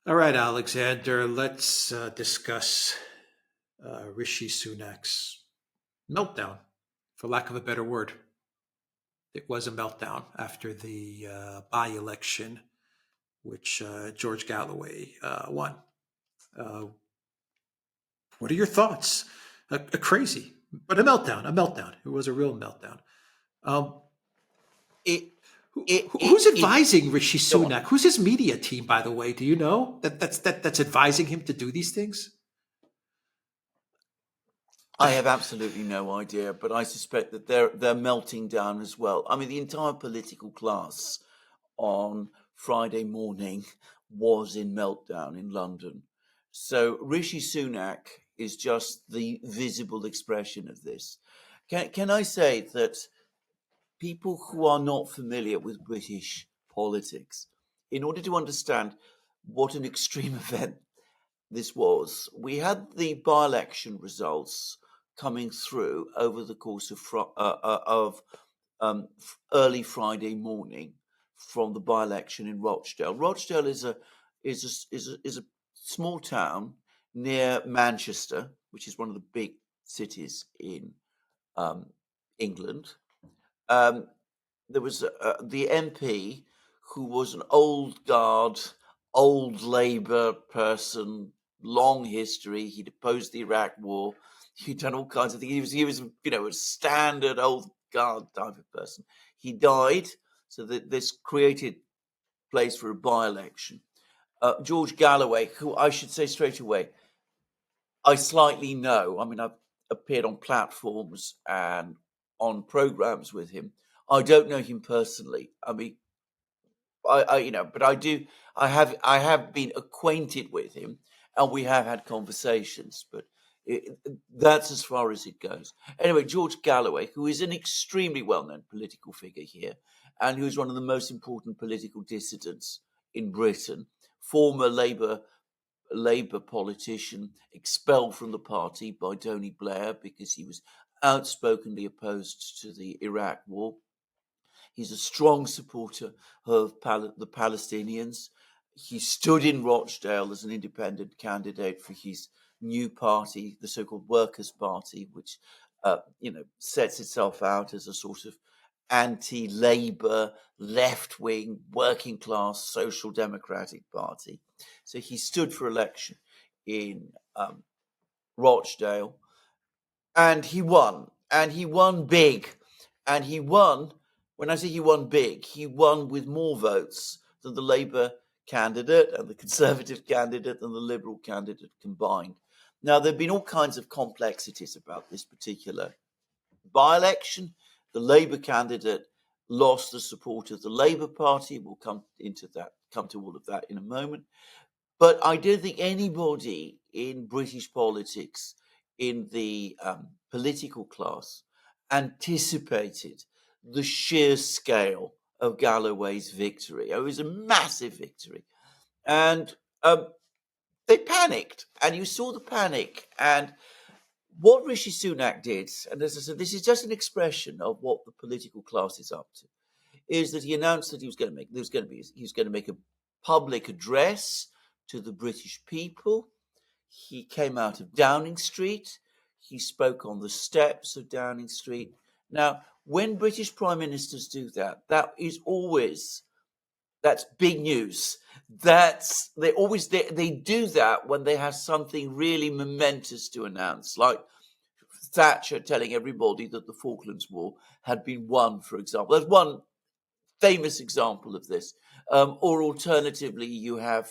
All right, Alexander, let's discuss Rishi Sunak's meltdown, for lack of a better word. It was a meltdown after the by-election, which George Galloway won. What are your thoughts? Crazy, but a meltdown. It was a real meltdown. Um, It, who's advising Rishi Go on. Sunak? Who's his media team, by the way? Do you know that's advising him to do these things? I have absolutely no idea, but I suspect that they're melting down as well. I mean, the entire political class on Friday morning was in meltdown in London. So Rishi Sunak is just the visible expression of this. Can I say that people who are not familiar with British politics, in order to understand what an extreme event this was, we had the by-election results coming through over the course of early Friday morning from the by-election in Rochdale. Rochdale is a small town near Manchester, which is one of the big cities in England. There was the MP who was an old guard, old Labour person, long history. He'd opposed the Iraq War. He'd done all kinds of things. He was a standard old guard type of person. He died, so that this created place for a by-election. George Galloway, who I should say straight away, I slightly know. I mean, I've appeared on platforms and on programs with him. I don't know him personally. I mean, but I do. I have been acquainted with him, and we have had conversations. But that's as far as it goes. Anyway, George Galloway, who is an extremely well-known political figure here, and who is one of the most important political dissidents in Britain, former Labour politician, expelled from the party by Tony Blair because he was outspokenly opposed to the Iraq War. He's a strong supporter of the Palestinians. He stood in Rochdale as an independent candidate for his new party, the so-called Workers' Party, which sets itself out as a sort of anti-Labour, left-wing, working-class, social democratic party. So he stood for election in Rochdale, and he won. And he won big. And he won, when I say he won big, he won with more votes than the Labour candidate and the Conservative candidate and the Liberal candidate combined. Now, there have been all kinds of complexities about this particular by-election. The Labour candidate lost the support of the Labour Party. We'll come to all of that in a moment. But I don't think anybody in British politics, in the political class, anticipated the sheer scale of Galloway's victory. It was a massive victory. And they panicked, and you saw the panic. And what Rishi Sunak did, and as I said, this is just an expression of what the political class is up to, is that he announced that he was going to make a public address to the British people. He came out of Downing Street. He spoke on the steps of Downing Street. Now, when British prime ministers do that, that's big news. They do that when they have something really momentous to announce, like Thatcher telling everybody that the Falklands War had been won, for example. There's one famous example of this. Or alternatively, you have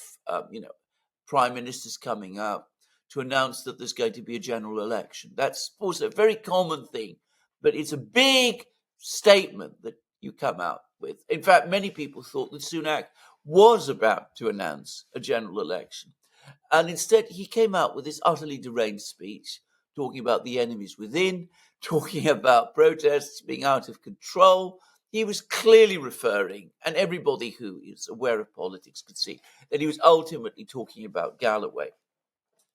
prime ministers coming out to announce that there's going to be a general election. That's also a very common thing, but it's a big statement that you come out with. In fact, many people thought that Sunak was about to announce a general election. And instead, he came out with this utterly deranged speech, talking about the enemies within, talking about protests being out of control. He was clearly referring, and everybody who is aware of politics could see, that he was ultimately talking about Galloway,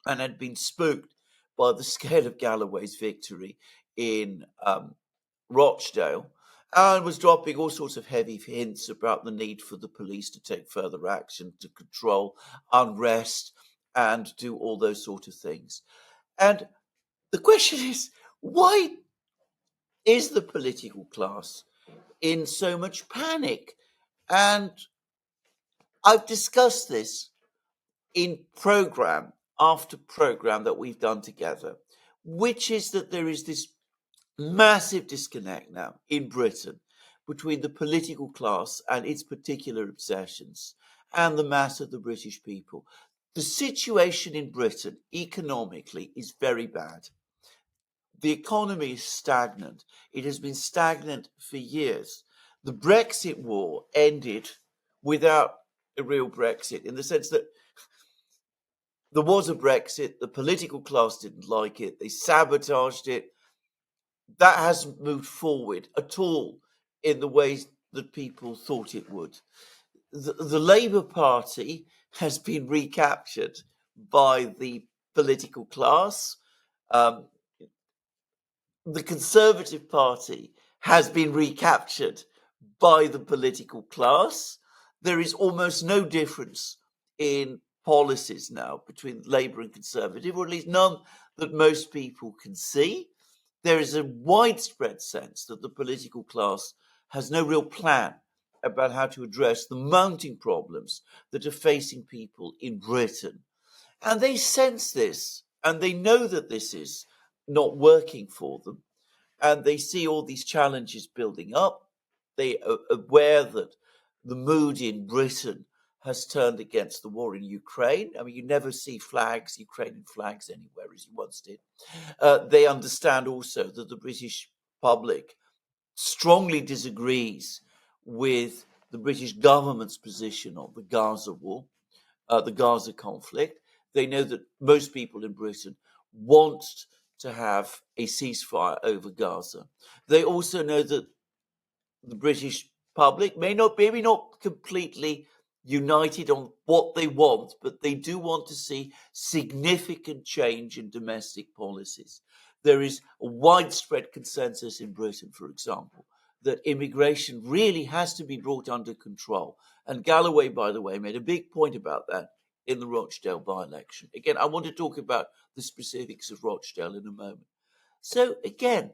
and had been spooked by the scale of Galloway's victory in Rochdale. and was dropping all sorts of heavy hints about the need for the police to take further action to control unrest and do all those sort of things. And the question is, why is the political class in so much panic? And I've discussed this in program after program that we've done together, which is that there is this massive disconnect now in Britain between the political class and its particular obsessions and the mass of the British people. The situation in Britain economically is very bad. The economy is stagnant. It has been stagnant for years. The Brexit war ended without a real Brexit, in the sense that there was a Brexit, the political class didn't like it, they sabotaged it. That hasn't moved forward at all in the ways that people thought it would. The Labour Party has been recaptured by the political class. The Conservative Party has been recaptured by the political class. There is almost no difference in policies now between Labour and Conservative, or at least none that most people can see. There is a widespread sense that the political class has no real plan about how to address the mounting problems that are facing people in Britain. And they sense this, and they know that this is not working for them. And they see all these challenges building up. They are aware that the mood in Britain has turned against the war in Ukraine. I mean, you never see flags, Ukrainian flags anywhere as you once did. They understand also that the British public strongly disagrees with the British government's position on the Gaza war, the Gaza conflict. They know that most people in Britain want to have a ceasefire over Gaza. They also know that the British public maybe not completely united on what they want, but they do want to see significant change in domestic policies. There is a widespread consensus in Britain, for example, that immigration really has to be brought under control. And Galloway, by the way, made a big point about that in the Rochdale by-election. Again, I want to talk about the specifics of Rochdale in a moment. So again,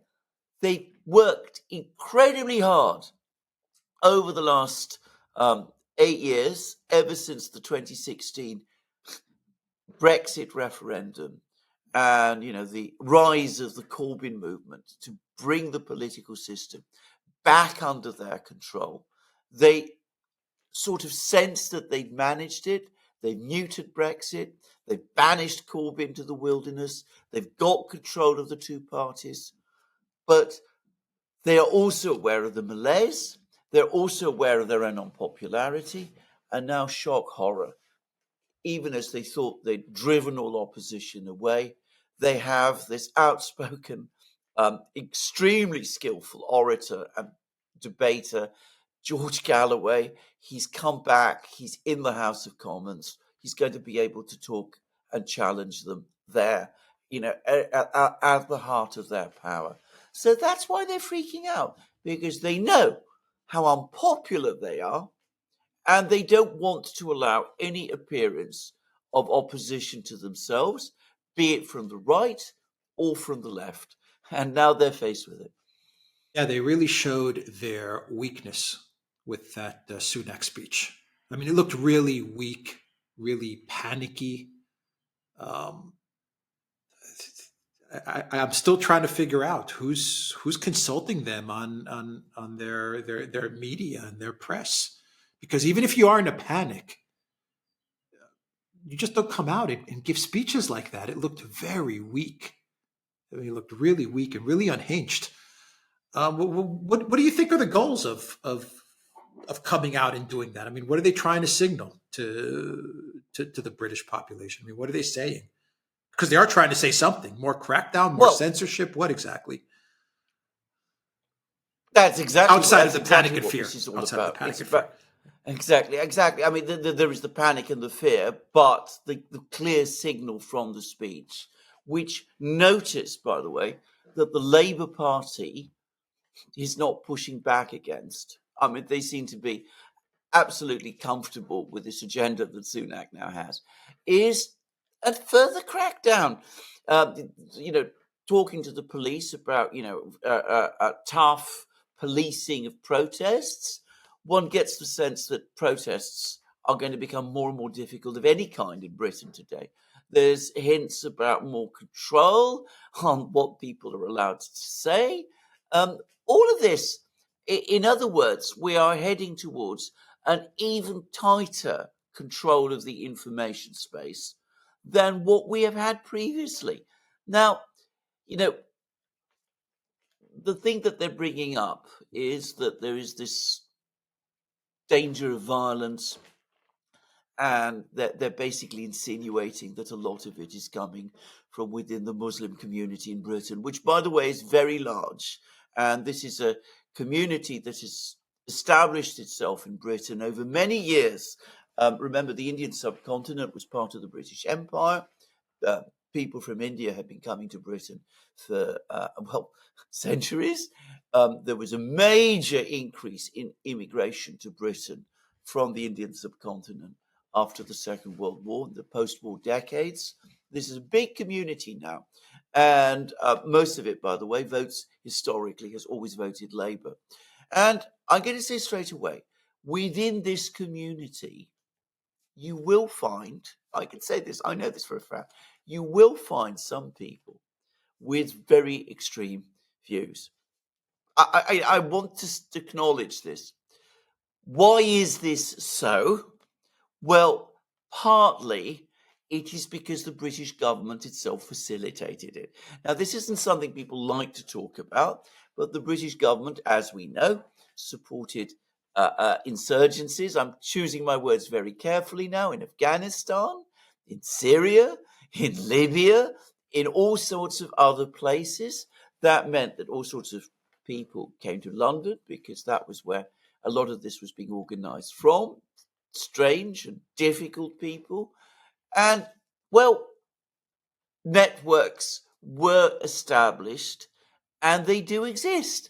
they worked incredibly hard over the last 8 years, ever since the 2016 Brexit referendum and the rise of the Corbyn movement, to bring the political system back under their control. They sort of sensed that they'd managed it. They've muted Brexit. They've banished Corbyn to the wilderness. They've got control of the two parties. But they are also aware of the malaise. They're also aware of their own unpopularity. And now, shock horror, even as they thought they'd driven all opposition away, they have this outspoken, extremely skillful orator and debater, George Galloway. He's come back. He's in the House of Commons. He's going to be able to talk and challenge them there, at the heart of their power. So that's why they're freaking out, because they know how unpopular they are, and they don't want to allow any appearance of opposition to themselves, be it from the right or from the left. And now they're faced with it. Yeah, they really showed their weakness with that Sunak speech. I mean, it looked really weak, really panicky. I'm still trying to figure out who's consulting them on their media and their press, because even if you are in a panic, you just don't come out and give speeches like that. It looked very weak. I mean, it looked really weak and really unhinged. What do you think are the goals of coming out and doing that? I mean, what are they trying to signal to the British population? I mean, what are they saying? Because they are trying to say something. More crackdown, more censorship. What exactly? That's exactly outside of the exactly panic and fear. This is all Outside of about. the panic It's and fear. Exactly. I mean, there is the panic and the fear, but the clear signal from the speech, which notice, by the way, that the Labour Party he's not pushing back against. I mean, they seem to be absolutely comfortable with this agenda that Sunak now has, is a further crackdown. You know, talking to the police about, tough policing of protests, one gets the sense that protests are going to become more and more difficult of any kind in Britain today. There's hints about more control on what people are allowed to say. All of this, in other words, we are heading towards an even tighter control of the information space than what we have had previously. Now, the thing that they're bringing up is that there is this danger of violence, and that they're basically insinuating that a lot of it is coming from within the Muslim community in Britain, which, by the way, is very large. And this is a community that has established itself in Britain over many years. Remember, the Indian subcontinent was part of the British Empire. People from India had been coming to Britain for, centuries. There was a major increase in immigration to Britain from the Indian subcontinent after the Second World War, the post-war decades. This is a big community now. And most of it, by the way, historically has always voted Labour. And I'm going to say straight away, within this community, you will find, I can say this, I know this for a fact, you will find some people with very extreme views. I want to acknowledge this. Why is this so? Well, partly it is because the British government itself facilitated it. Now, this isn't something people like to talk about, but the British government, as we know, supported insurgencies. I'm choosing my words very carefully now, in Afghanistan, in Syria, in Libya, in all sorts of other places. That meant that all sorts of people came to London because that was where a lot of this was being organized from. Strange and difficult people. And, well, networks were established and they do exist.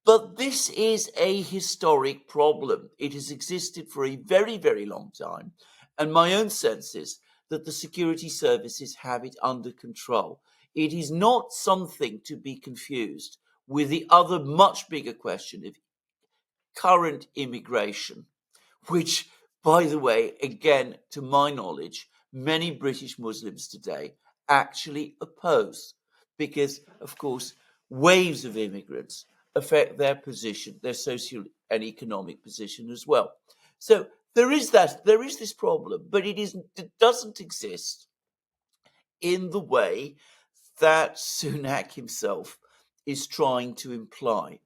But this is a historic problem. It has existed for a very, very long time. And my own sense is that the security services have it under control. It is not something to be confused with the other much bigger question of current immigration, which, by the way, again, to my knowledge, many British Muslims today actually oppose because, of course, waves of immigrants affect their position, their social and economic position as well. So there is this problem, but it doesn't exist in the way that Sunak himself is trying to imply.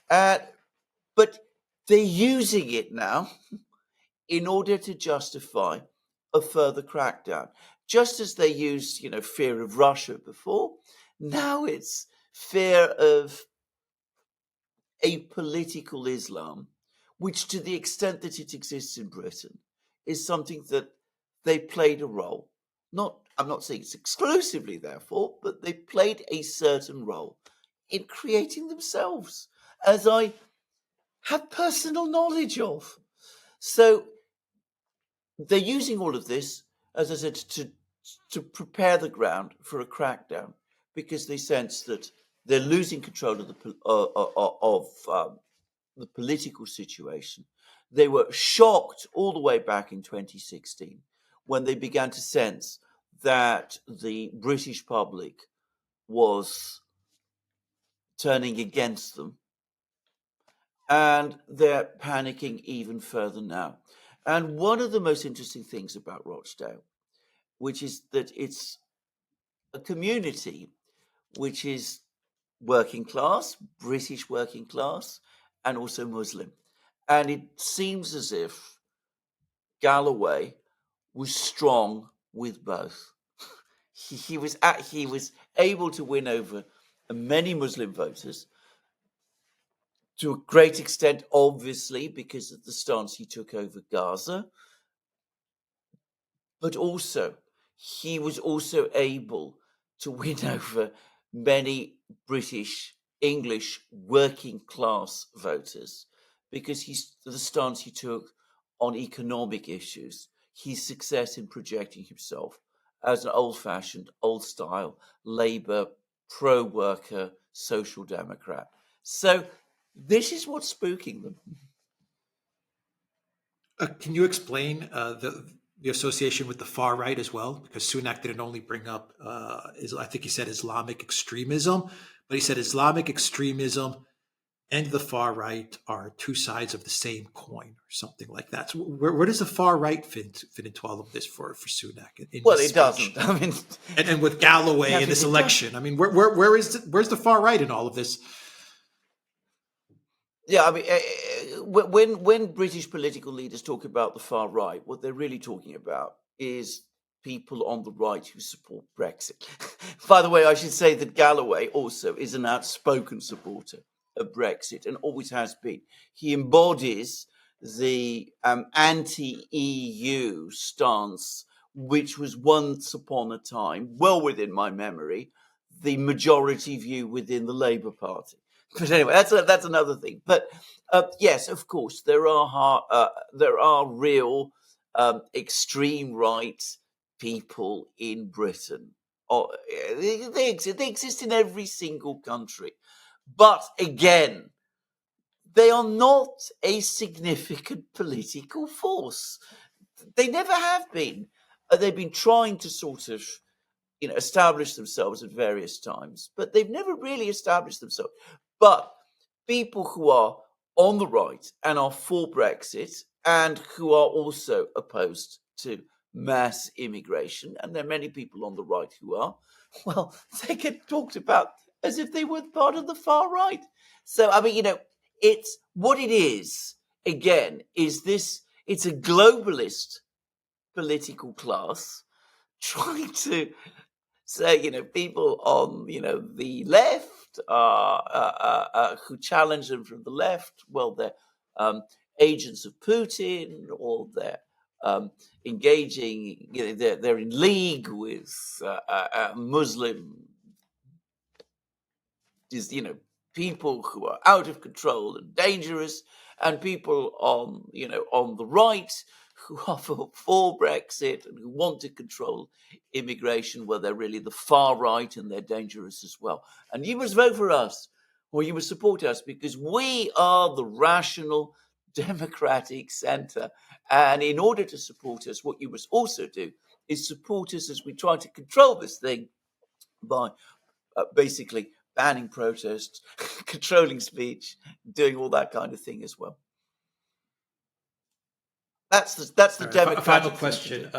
But they're using it now in order to justify a further crackdown. Just as they used, fear of Russia before, now it's fear of a political Islam, which, to the extent that it exists in Britain, is something that they played a role. I'm not saying it's exclusively their fault, but they played a certain role in creating themselves, as I have personal knowledge of. So they're using all of this, as I said, to prepare the ground for a crackdown, because they sense that they're losing control of the political situation. They were shocked all the way back in 2016 when they began to sense that the British public was turning against them. And they're panicking even further now. And one of the most interesting things about Rochdale, which is that it's a community which is working class, British working class, and also Muslim. And it seems as if Galloway was strong with both. He was able to win over many Muslim voters, to a great extent, obviously, because of the stance he took over Gaza. But also, he was also able to win over many British English working class voters because the stance he took on economic issues, his success in projecting himself as an old-fashioned, old-style Labour, pro-worker, social democrat. So this is what's spooking them. Can you explain the association with the far right as well? Because Sunak didn't only bring up, I think he said Islamic extremism, but he said Islamic extremism and the far right are two sides of the same coin, or something like that. So where does the far right fit into all of this for Sunak? Well, it doesn't. I mean, and with Galloway in this election, I mean, where's the far right in all of this? Yeah, I mean, when British political leaders talk about the far right, what they're really talking about is people on the right who support Brexit. By the way, I should say that Galloway also is an outspoken supporter of Brexit and always has been. He embodies the anti-EU stance, which was once upon a time, well within my memory, the majority view within the Labour Party. But anyway, that's another thing. But yes, of course, there are real extreme right people in Britain. They exist in every single country. But again, they are not a significant political force. They never have been. They've been trying to sort of establish themselves at various times, but they've never really established themselves. But people who are on the right and are for Brexit and who are also opposed to mass immigration, and there are many people on the right who are, well, they get talked about as if they were part of the far right. So, I mean, it's what it is, again, it's a globalist political class trying to say, people on, the left who challenge them from the left, well, they're agents of Putin, or they're engaging, they're in league with Muslim, people who are out of control and dangerous, and people on the right who are for Brexit and who want to control immigration, well, they're really the far right and they're dangerous as well. And you must vote for us, or you must support us, because we are the rational democratic centre. And in order to support us, what you must also do is support us as we try to control this thing by basically banning protests, controlling speech, doing all that kind of thing as well. That's the Right, democratic. a final question.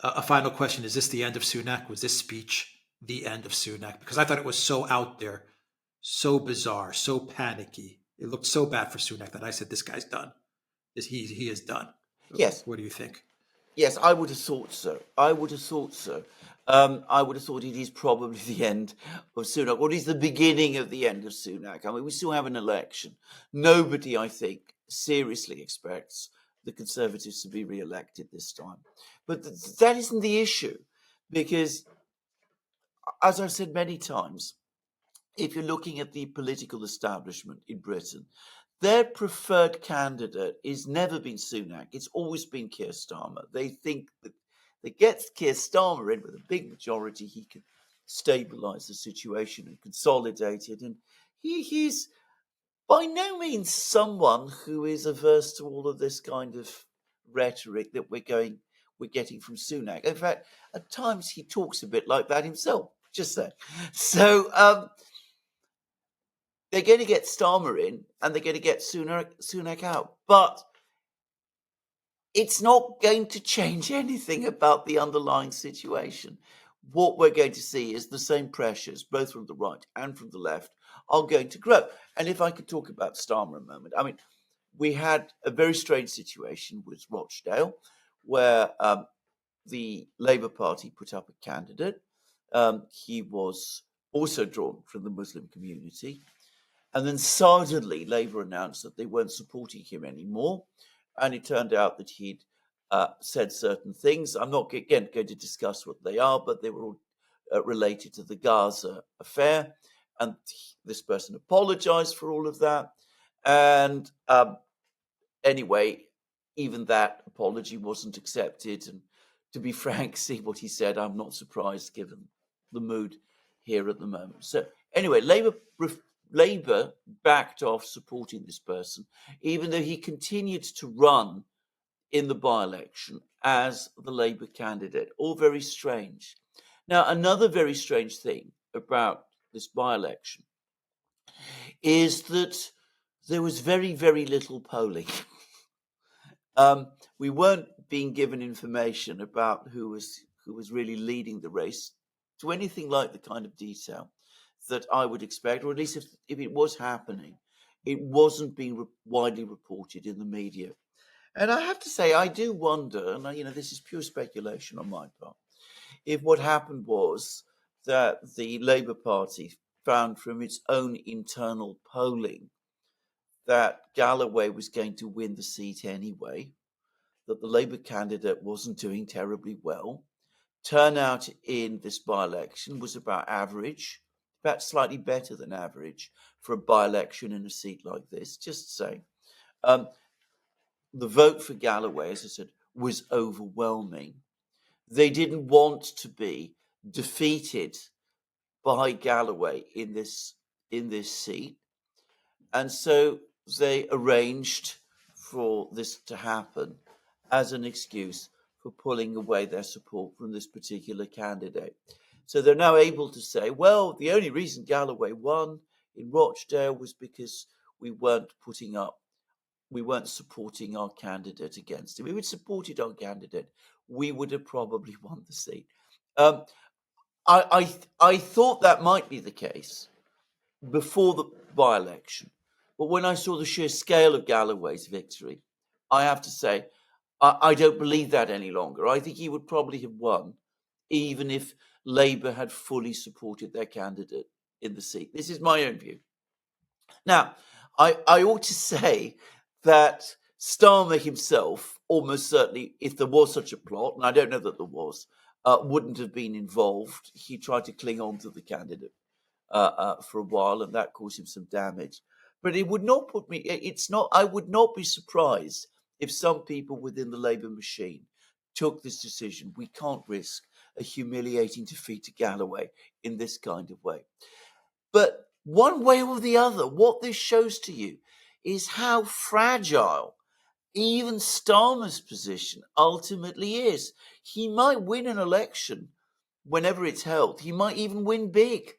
A final question. Is this the end of Sunak? Was this speech the end of Sunak? Because I thought it was so out there, so bizarre, so panicky. It looked so bad for Sunak that I said, this guy's done. He is done. Yes. What do you think? Yes, I would have thought so. I would have thought it is probably the end of Sunak, or it is the beginning of the end of Sunak. I mean, we still have an election. Nobody, I think, seriously expects the Conservatives to be re-elected this time. But that isn't the issue, because, as I've said many times, if you're looking at the political establishment in Britain, their preferred candidate has never been Sunak. It's always been Keir Starmer. They think that they get Keir Starmer in with a big majority, he can stabilise the situation and consolidate it. And he's by no means someone who is averse to all of this kind of rhetoric that we're getting from Sunak. In fact, at times he talks a bit like that himself. Just saying. So they're going to get Starmer in and they're going to get Sunak out. But it's not going to change anything about the underlying situation. What we're going to see is the same pressures, both from the right and from the left, are going to grow. And if I could talk about Starmer a moment, I mean, we had a very strange situation with Rochdale, where the Labour Party put up a candidate. He was also drawn from the Muslim community. And then suddenly Labour announced that they weren't supporting him anymore. And it turned out that he'd said certain things. I'm not, again, going to discuss what they are, but they were all related to the Gaza affair. And this person apologized for all of that. And anyway, even that apology wasn't accepted. And to be frank, see what he said, I'm not surprised given the mood here at the moment. So anyway, Labour backed off supporting this person, even though he continued to run in the by-election as the Labour candidate. All very strange. Now, another very strange thing about this by-election is that there was very, very little polling. We weren't being given information about who was really leading the race to anything like the kind of detail that I would expect, or at least if it was happening, it wasn't being widely reported in the media. And I have to say, I do wonder, and this is pure speculation on my part, if what happened was that the Labour Party found from its own internal polling that Galloway was going to win the seat anyway, that the Labour candidate wasn't doing terribly well. Turnout in this by-election was about average, about slightly better than average for a by-election in a seat like this, just saying. The vote for Galloway, as I said, was overwhelming. They didn't want to be defeated by Galloway in this seat. And so they arranged for this to happen as an excuse for pulling away their support from this particular candidate. So they're now able to say, well, the only reason Galloway won in Rochdale was because we weren't supporting our candidate against him. If we'd supported our candidate, we would have probably won the seat. I thought that might be the case before the by-election. But when I saw the sheer scale of Galloway's victory, I have to say, I don't believe that any longer. I think he would probably have won, even if Labour had fully supported their candidate in the seat. This is my own view. Now, I ought to say that Starmer himself, almost certainly, if there was such a plot, and I don't know that there was, wouldn't have been involved. He tried to cling on to the candidate for a while, and that caused him some damage. But it would not put me. I would not be surprised if some people within the Labour machine took this decision. We can't risk a humiliating defeat to Galloway in this kind of way. But one way or the other, what this shows to you is how fragile even Starmer's position ultimately is. He might win an election whenever it's held. He might even win big,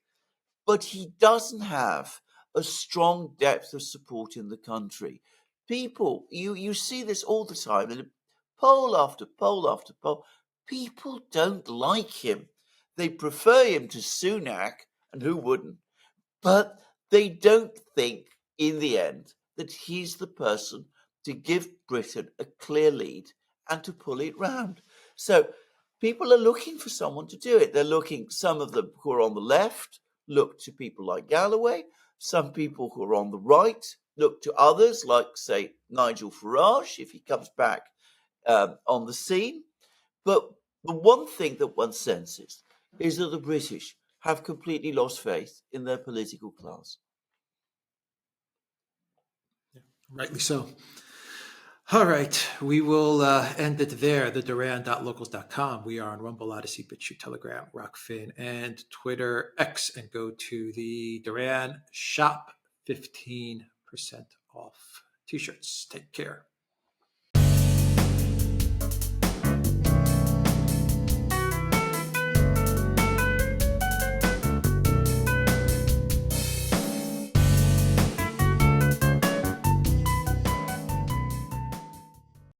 but he doesn't have a strong depth of support in the country. People, you see this all the time, in poll after poll after poll. People don't like him. They prefer him to Sunak, and who wouldn't? But they don't think, in the end, that he's the person to give Britain a clear lead and to pull it round. So people are looking for someone to do it. They're looking, some of them who are on the left look to people like Galloway. Some people who are on the right look to others like, say, Nigel Farage, if he comes back on the scene. But the one thing that one senses is that the British have completely lost faith in their political class. Rightly so. All right, we will end it there. The Duran.locals.com. We are on Rumble, Odyssey, BitChute, Telegram, Rockfin, and Twitter X. And go to the Duran shop, 15% off t-shirts. Take care.